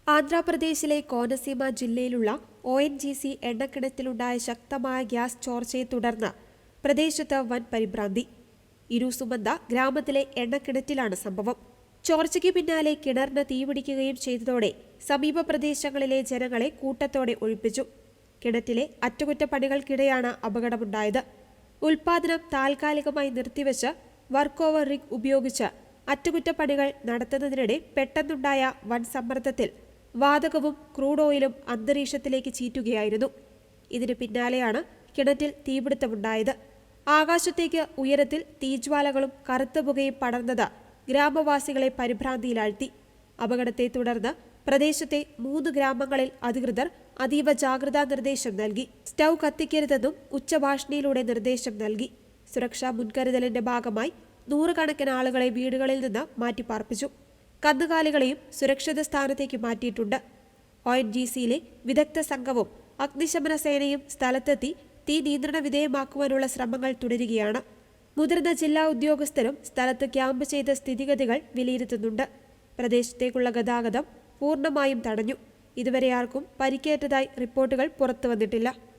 ആന്ധ്രാപ്രദേശിലെ കോനസീമ ജില്ലയിലുള്ള ONGC എണ്ണക്കിണറ്റിലുണ്ടായ ശക്തമായ ഗ്യാസ് ചോർച്ചയെ തുടർന്ന് പ്രദേശത്ത് വൻ പരിഭ്രാന്തി. ഇരുസുമന്ത ഗ്രാമത്തിലെ എണ്ണക്കിണറ്റിലാണ് സംഭവം. ചോർച്ചയ്ക്ക് പിന്നാലെ കിണറിന് തീപിടിക്കുകയും ചെയ്തതോടെ സമീപ പ്രദേശങ്ങളിലെ ജനങ്ങളെ കൂട്ടത്തോടെ ഒഴിപ്പിച്ചു. കിണറ്റിലെ അറ്റകുറ്റപ്പണികൾക്കിടെയാണ് അപകടമുണ്ടായത്. ഉൽപാദനം താൽക്കാലികമായി നിർത്തിവെച്ച് വർക്ക് ഓവർ റിഗ് ഉപയോഗിച്ച് അറ്റകുറ്റപ്പണികൾ നടത്തുന്നതിനിടെ പെട്ടെന്നുണ്ടായ വൻ സമ്മർദ്ദത്തിൽ വാതകവും ക്രൂഡ് ഓയിലും അന്തരീക്ഷത്തിലേക്ക് ചീറ്റുകയായിരുന്നു. ഇതിന് പിന്നാലെയാണ് കിണറ്റിൽ തീപിടുത്തമുണ്ടായത്. ആകാശത്തേക്ക് ഉയരത്തിൽ തീജ്വാലകളും കറുത്ത പുകയും പടർന്നത് ഗ്രാമവാസികളെ പരിഭ്രാന്തിയിലാഴ്ത്തി. അപകടത്തെ തുടർന്ന് പ്രദേശത്തെ 3 ഗ്രാമങ്ങളിൽ അധികൃതർ അതീവ ജാഗ്രതാ നിർദ്ദേശം നൽകി. സ്റ്റൗ കത്തിക്കരുതെന്നും ഉച്ചഭാഷിണിയിലൂടെ നിർദ്ദേശം നൽകി. സുരക്ഷാ മുൻകരുതലിന്റെ ഭാഗമായി 100 കണക്കിന് ആളുകളെ വീടുകളിൽ നിന്ന് മാറ്റിപ്പാർപ്പിച്ചു. കന്നുകാലികളെയും സുരക്ഷിത സ്ഥാനത്തേക്ക് മാറ്റിയിട്ടുണ്ട്. ONGCയിലെ വിദഗ്ധ സംഘവും അഗ്നിശമന സേനയും സ്ഥലത്തെത്തി തീ നിയന്ത്രണ വിധേയമാക്കുവാനുള്ള ശ്രമങ്ങൾ തുടരുകയാണ്. മുതിർന്ന ജില്ലാ ഉദ്യോഗസ്ഥരും സ്ഥലത്ത് ക്യാമ്പ് ചെയ്ത സ്ഥിതിഗതികൾ വിലയിരുത്തുന്നുണ്ട്. പ്രദേശത്തേക്കുള്ള ഗതാഗതം പൂർണ്ണമായും തടഞ്ഞു. ഇതുവരെ ആർക്കും പരിക്കേറ്റതായി റിപ്പോർട്ടുകൾ പുറത്തുവന്നിട്ടില്ല.